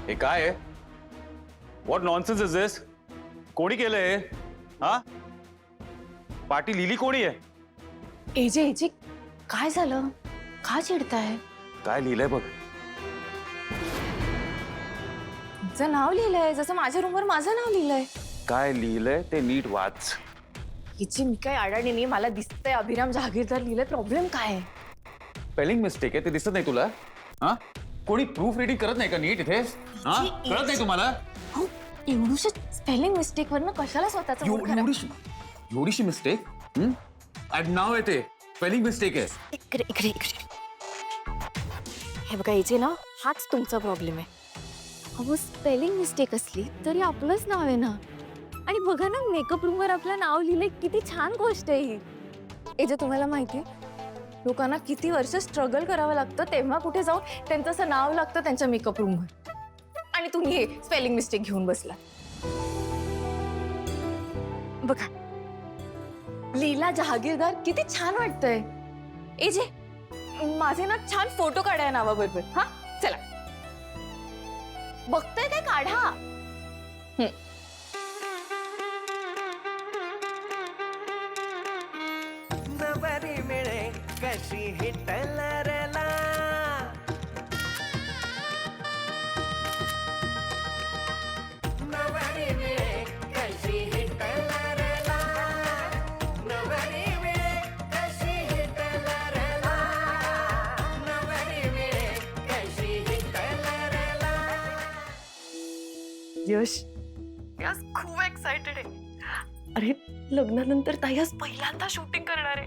हे काय आहे? व्हॉट नॉनसेन्स इज दिस? कोणी केलंय? हा, पार्टी लिहिली कोणी आहे? एजे एजे काय झालं? का चिडताय? काय लिहिलंय बघ. तुमचं नाव लिहिलंय, जसं माझ्या रूमवर माझं नाव लिहिलंय. काय लिहिलंय ते नीट वाच. हिची मी काय अडाणी नाही, मला दिसतंय अभिराम जहागीरदार लिहिलंय. प्रॉब्लेम काय आहे? स्पेलिंग मिस्टेक आहे, ते दिसत नाही तुला? हा, कोणी प्रूफ रीडिंग करत नाही का नीट इथे? हा, कळत नाही तुम्हाला? हो, एवढूशा स्पेलिंग मिस्टेक वरनं कशाला स्वतःचं मूड खराब? एवढीशी मिस्टेक? नाव येते स्पेलिंग मिस्टेक आहे. इकडे इकडे इकडे. हे बघा एजे ना, हाच तुमचा प्रॉब्लेम आहे. अहो स्पेलिंग मिस्टेक असली तरी आपलंच नाव आहे ना. आणि बघा ना, मेकअप रूमवर आपलं नाव लिहिलंय, किती छान गोष्ट आहे ही. एजे तुम्हाला माहिती आहे, लोकांना किती वर्ष स्ट्रगल करावं लागतं तेव्हा कुठे जाऊन त्यांचं असं नाव लागतं त्यांच्या मेकअप रूमवर. आणि तुम्ही हे स्पेलिंग मिस्टेक घेऊन बसला. बघा, लीला जहागीरदार किती छान वाटतंय. एजे माझे ना छान फोटो काढाय नावाबरोबर. हा चला, बघताय काय? काढा. नवरी मिळे कशी हिटलरला, नवरी मिळे कशी हिटलरला, नवरी मिळे कशी हिटलरला, नवरी मिळे कशी हिटलरला. यश आज खूप एक्साइटेड आहे. अरे लग्नानंतर ताई आज पहिल्यांदा शूटिंग करणार आहे.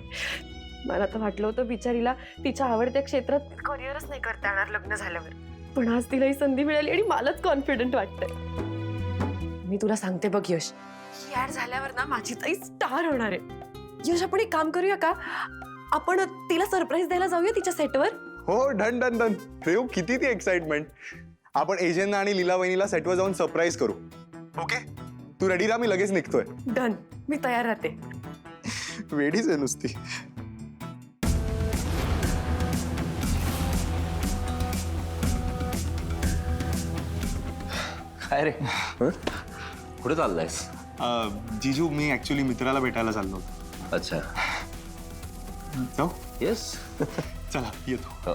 मला तर वाटलं होतं बिचारीला तिच्या आवडत्या क्षेत्रात करिअरच नाही करता येणार लग्न झाल्यावर, पण आज तिला ही संधी मिळाली आणि मलाच कॉन्फिडंट वाटतंय. मी तुला सांगते बघ यश, ही ऍड झाल्यावर ना माझी ताई स्टार होणार आहे. यश आपण एक काम करूया का, आपण तिला सरप्राईज द्यायला जाऊया तिच्या सेटवर. हो, डन डन डन. रेव, किती ती एक्साइटमेंट. आपण एजेंना आणि लीला वहिनीला सेटवर जाऊन सरप्राईज करू. ओके, तू रेडी राहा, मी लगेच निघतोय. डन, मी तयार राहते. वेडीच आहे नुसती. काय रे, कुठे चाललायस? जीजू, मी ऍक्च्युली मित्राला भेटायला चाललो होतो. अच्छा, जाऊ? येस. चला येतो.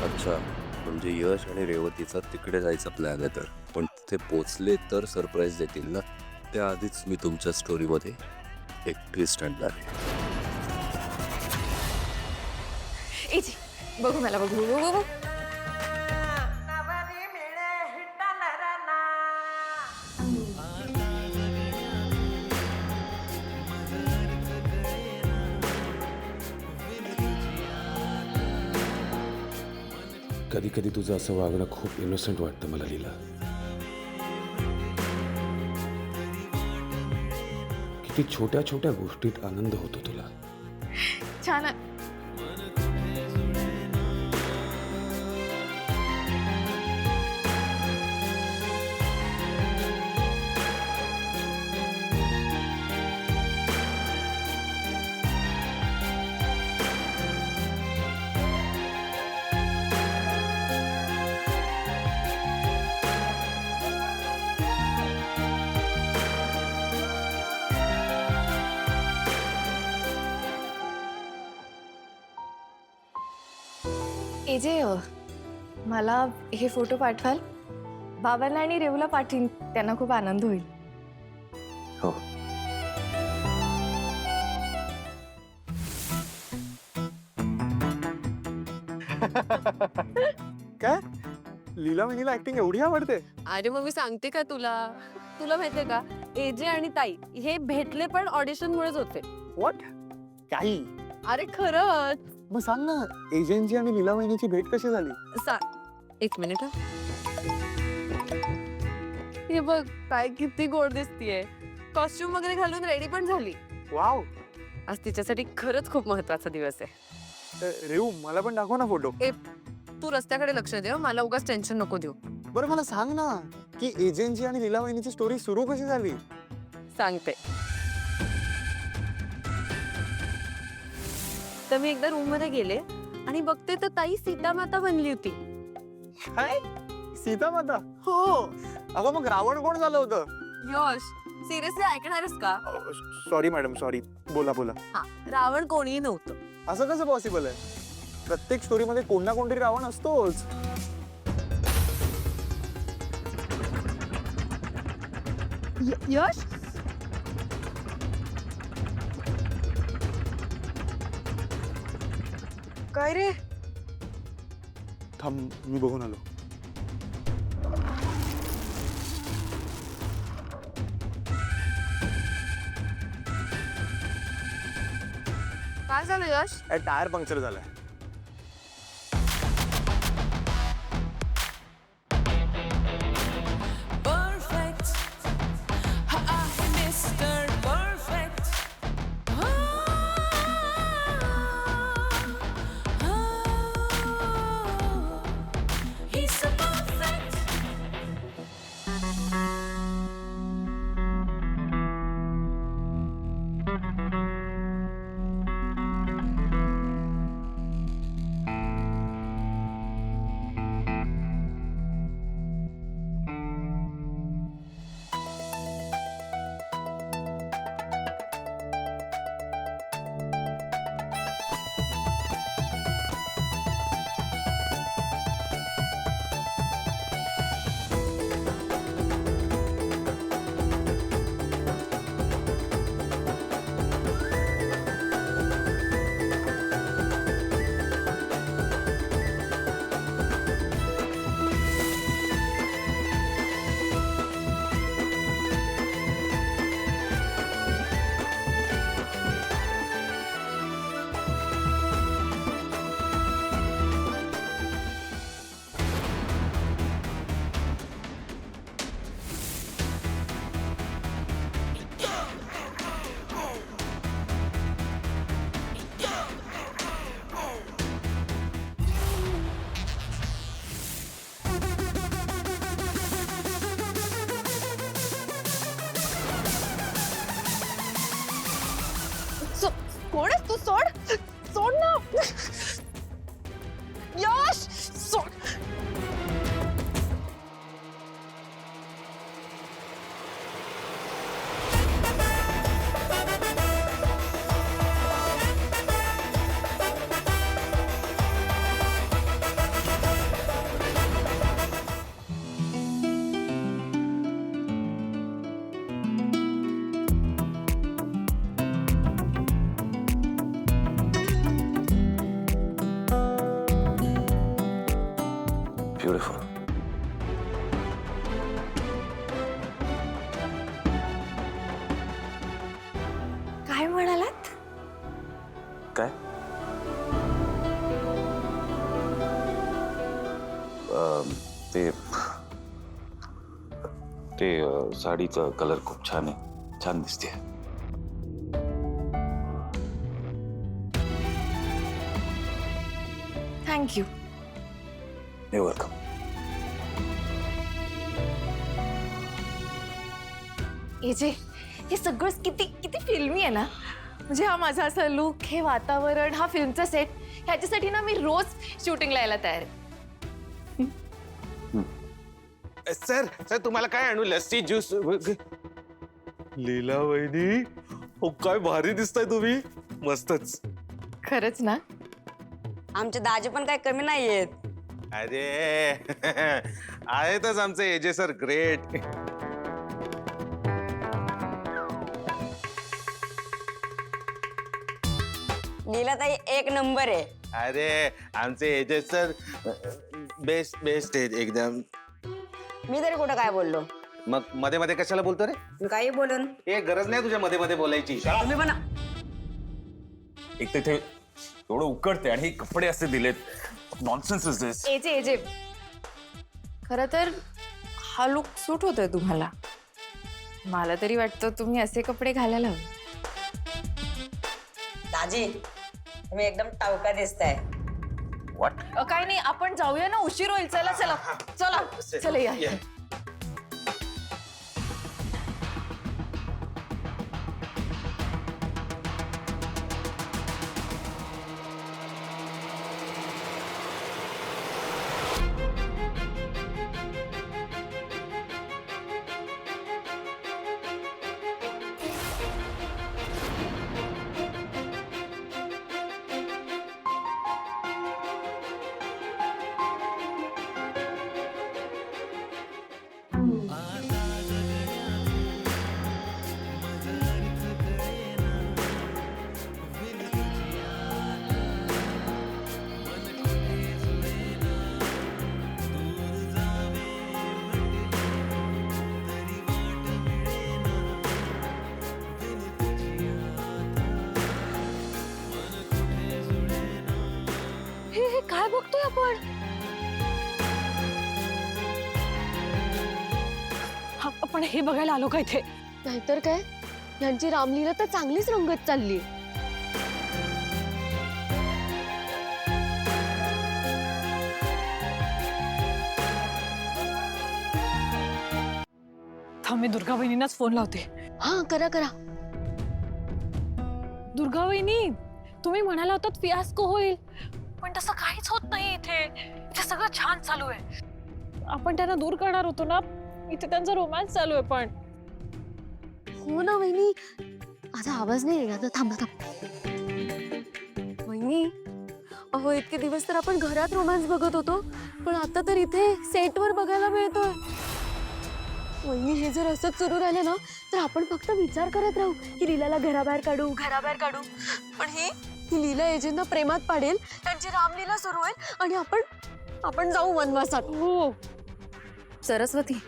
अच्छा, म्हणजे यश आणि रेवतीचा तिकडे जायचा प्लॅन आहे. तर पण तिथे पोचले तर सरप्राईज देतील ना. त्याआधीच मी तुमच्या स्टोरीमध्ये एक ट्विस्ट आणणार आहे. एजी बघू, मला बघू बघू बघू. नवरी मिळे हिटलरला. कधी कधी तुझं असं वागणं खूप इनोसंट वाटतं मला लीला. किती छोट्या छोट्या गोष्टीत आनंद होतो तुला. छान आहे. एजे मला हे फोटो पाठवाल? बाबांना आणि रेवला पाठवीन, त्यांना खूप आनंद होईल. हो. काय, लीला वहिनीला ऍक्टिंग एवढी आवडते? अरे मग मी सांगते का तुला, तुला माहितीये का, एजे आणि ताई हे भेटले पण ऑडिशन मुळेच होते. व्हॉट? काही? अरे खरंच. मग सांग ना, एजंटची आणि लीला वहिनीची भेट कशी झाली? एक मिनिट. हे बघ ताई किती गोड दिसतीये, कॉस्ट्युम वगैरे घालून रेडी पण झाली. वाव. आज तिच्यासाठी खरंच खूप महत्वाचा दिवस आहे. रेवू, मला पण दाखव ना फोटो. तू रस्त्याकडे लक्ष दे, मला उगाच टेन्शन नको देऊ. बरं मला सांग ना, की एजंटची आणि लीला वहिनीची स्टोरी सुरू कशी झाली? सांगते. तर मी एकदा रूम मध्ये गेले आणि बघते तर ताई सीतामाता बनली होती. काय सीतामाता? हो. अगं मग रावण कोण झालं होतं? यश, सिरियसली ऐकणारच का? Sorry madam, sorry. बोला बोला. हा, रावण कोणीही नव्हतं. असं कसं पॉसिबल आहे? प्रत्येक स्टोरीमध्ये कोण ना कोणतरी रावण असतोच. यश, काय रे? थांब, मी बघून आलो. काय झालं यश? टायर पंक्चर झालाय. Perfect. Mr. Perfect. He's so perfect. कोण आहेस तू? सोड, सोड ना. यश, सोड. ब्युटिफुल. काय म्हणालात? काय? ते साडीचा कलर खूप छान आहे, छान दिसते. थँक्यू. You're welcome. एजे, हे सगळं किती किती फिल्मी आहे ना. म्हणजे हा माझा असा लुक, हे वातावरण, हा फिल्मचा सेट, ह्याच्यासाठी ना मी रोज शूटिंगला यायला तयार आहे. सर सर तुम्हाला काय आणू? लस्सी, ज्यूस? लीला वहिनी, हो काय भारी दिसताय तुम्ही. मस्तच. खरंच ना? आमचे दाजे पण काही कमी नाहीयेत. अरे आहेतच आमचे एजे सर ग्रेट. लीलाताई एक नंबर आहे. अरे आमचे एजे सर बेस्ट बेस्ट आहेत एकदम. मी तरी कुठं काय बोललो? मग मध्ये मध्ये कशाला बोलतो रे? मी काही बोलून. हे गरज नाही तुझ्या मध्ये मध्ये बोलायची. तुम्ही पण एक तर इथे एवढं उकडते आणि हे कपडे असे दिलेत. Nonsense is this. AJ AJ, खरं तर हा लुक सूट होतोय तुम्हाला. मला तरी वाटतं तुम्ही असे कपडे घालायला हवे. दाजी तुम्ही एकदम टावका दिसताय. व्हॉट? काय नाही, आपण जाऊया ना, उशीर होईल. चला चला चला चला या. बघतोय आपण? आपण हे बघायला आलो का इथे? नाहीतर काय, यांची रामलीला तर चांगलीच रंगत चालली. थांब, मी दुर्गा वहिनींनाच फोन लावते. हा करा करा. दुर्गा वहिनी, तुम्ही म्हणाला होतात फियास्को होईल, पण तसं काहीच होत नाही इथे. इथे सगळं छान चालू आहे. आपण त्यांना दूर करणार होतो ना, इथे त्यांचा रोमॅन्स चालू आहे. पण हो ना वहिनी, माझा आवाज नाही आहे. आता थांबा थांबा. वहिनी, अहो इतके दिवस तर आपण घरात रोमॅन्स बघत होतो, पण आता तर इथे सेटवर बघायला मिळतोय. वहिनी, हे जर असंच सुरू राहिलं ना, तर आपण फक्त विचार करत राहू की लीलाला घराबाहेर काढू, घराबाहेर काढू. पण ही लीला एजेंना प्रेमात पाडेल, त्यांची रामलीला सुरू होईल आणि आपण जाऊ वनवासात. हो, सरस्वती,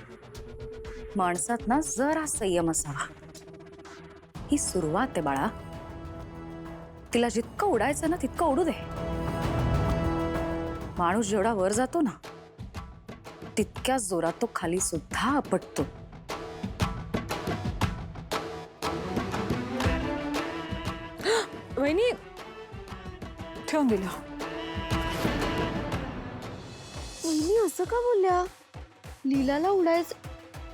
माणसात ना जरा संयम असावा. ही सुरुवात आहे बाळा. तिला जितकं उडायचं ना तितकं उडू दे. माणूस जेवढा वर जातो ना, तितक्याच जोरात तो खाली सुद्धा आपटतो. वहिनी ठेवून दिलं. वहिनी असं का बोलल्या? लीलाला उडायचं.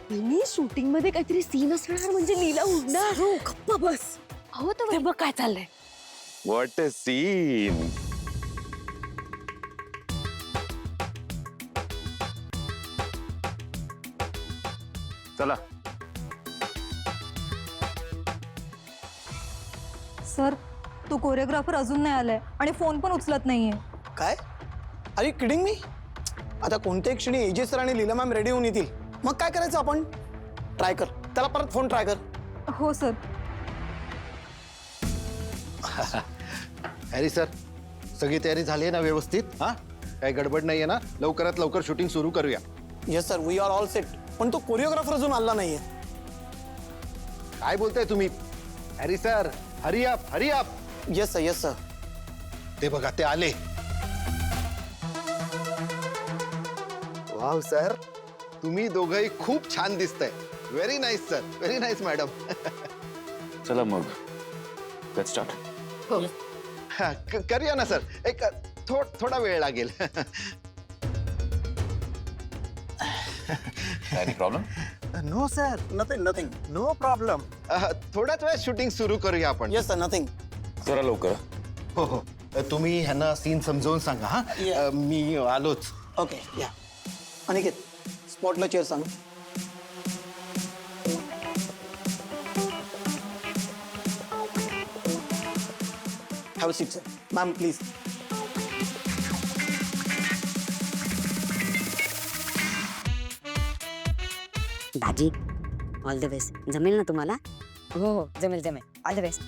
वहिनी, शूटिंग मध्ये काहीतरी सीन असणार म्हणजे लीला उडणार. हो, गप्पा बस. हो तर ते बघ काय चाललंय. What a scene. चला. सर, तो कोरिओग्राफर अजून नाही आलाय आणि फोन पण उचलत नाहीये. काय? Are you kidding me? आता कोणत्याही क्षणी एजे सर आणि लीला मॅम रेडी होऊन येतील. मग काय करायचं आपण? ट्राय कर, त्याला परत फोन ट्राय कर. हो सर. हॅरी सर, सगळी तयारी झाली आहे ना व्यवस्थित? हा, काही गडबड नाहीये ना? लवकरात लवकर शूटिंग सुरू करूया. Yes sir, we are all set. पण तो कोरिओग्राफर अजून आला नाहीये. काय बोलताय तुम्ही? Hurry sir, hurry up, hurry up. Yes sir, yes sir. ते बघा, ते आले. वाव सर, तुम्ही दोघंही खूप छान दिसताय. Very nice sir, very nice madam. चला मग, लेट्स स्टार्ट. करूया ना सर. एक थोडा वेळ लागेल. Any problem? No sir, nothing nothing, no problem. थोड्याच वेळात शूटिंग सुरू करूया आपण. Yes sir, nothing. जरा लवकर. हो हो, तुम्ही ह्यांना सीन समजावून सांगा. हा, मी आलोच. ओके, या. अनिकेत, स्पॉटला चेअर सांग. Have a seat sir. Ma'am please. भाजी, ऑल द बेस्ट. जमेल ना तुम्हाला? हो हो, जमेल जमेल. All the best.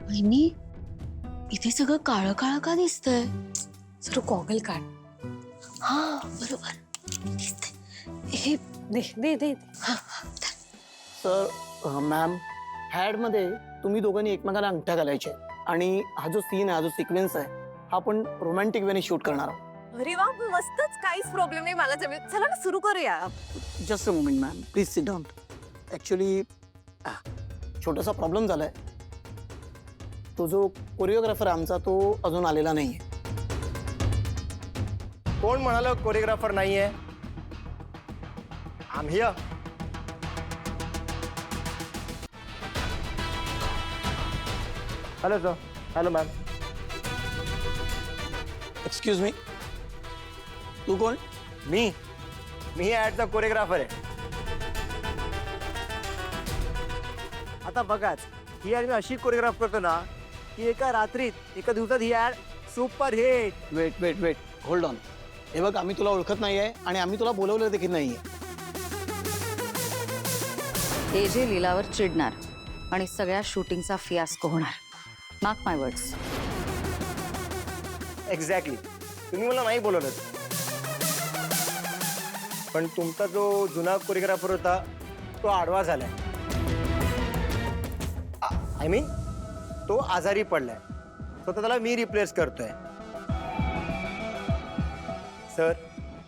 वहिनी, इथे सगळं काळं काळं का दिसतंय? जरा गॉगल काढ. हा बरोबर दिसतंय. हे दे दे दे. सर, मॅम, हॅडमध्ये तुम्ही दोघांनी एकमेकांना अंगठ्या घालायचे आणि हा जो सीन आहे, हा जो सिक्वेन्स आहे, हा आपण रोमॅन्टिक वेने शूट करणार आहोत. अरे वा, मस्तच. काहीच प्रॉब्लेम नाही, मला जमेल. चला ना, सुरू करूया. Just a moment ma'am, please sit down. Actually छोटासा प्रॉब्लेम झालाय. तो जो कोरिओग्राफर आमचा, तो अजून आलेला नाहीये. कोण म्हणाल कोरिओग्राफर नाहीये? Am here. Hello sir. Hello ma'am. Excuse me, तू कोण? मी ऍडचा कोरिओग्राफर आहे. आता बघाच, ही ऍड मी अशी कोरिओग्राफ करतो ना की एका रात्रीत, एका दिवसात ही ad super hit. Wait wait wait, hold on. हे बघ, आम्ही तुला ओळखत नाहीये आणि आम्ही तुला बोलवलं देखील नाहीये. एजे लीलावर चिडणार आणि सगळ्या शूटिंगचा फियास्को होणार. मार्क माय वर्ड्स. एक्झॅक्टली. तुम्ही मला नाही बोलवलं, पण तुमचा जो जुना कोरिओग्राफर होता तो आडवा झालाय. आय मीन तो आजारी पडलाय, स्वतः त्याला मी रिप्लेस करतोय. सर,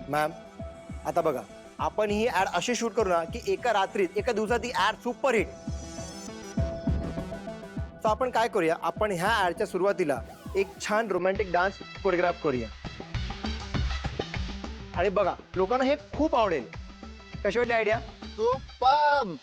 मॅम, आता बघा, आपण ही ऍड अशी शूट करू ना की एका रात्रीत, एका दिवसात ही ऍड सुपरहिट. तर आपण काय करूया, आपण ह्या ऍडच्या सुरुवातीला एक छान रोमॅन्टिक डान्स कोरिओग्राफ करूया. आणि बघा, लोकांना हे खूप आवडेल. कशी वाटली आयडिया? सुपर.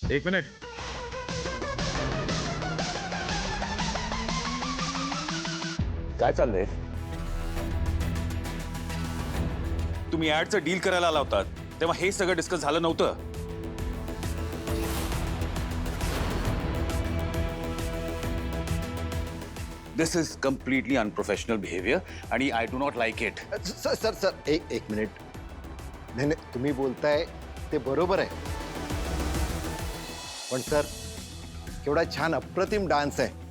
एक मिनिट. काय चाललंय? तुम्ही ऍडचं डील करायला आला होतात तेव्हा हे सगळं डिस्कस झालं नव्हतं. दिस इज कम्प्लिटली अनप्रोफेशनल बिहेवियर आणि I do not like it. Sir sir sir एक मिनिट. नाही नाही, तुम्ही बोलताय ते बरोबर आहे, पण सर केवढा छान अप्रतिम डान्स आहे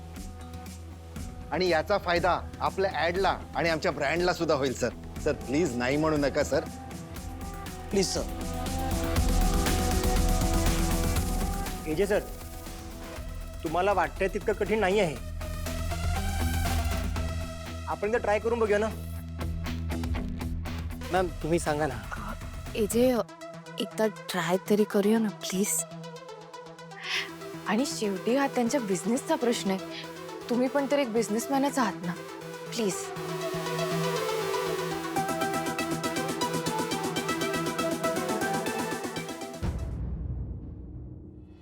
आणि याचा फायदा आपल्या ऍडला आणि आमच्या ब्रँडला सुद्धा होईल. सर सर प्लीज नाही म्हणू नका sir, please sir. AJ sir, तुम्हाला वाटतंय तितकं कठीण नाही आहे. आपण एकदा ट्राय करून बघूया ना. मॅम, तुम्ही सांगा ना. एजे, एकदा ट्राय तरी करूया ना प्लीज. आणि शेवटी हा त्यांच्या बिझनेसचा प्रश्न आहे. तुम्ही पण तर एक बिझनेसमॅनच आहात ना. प्लीज.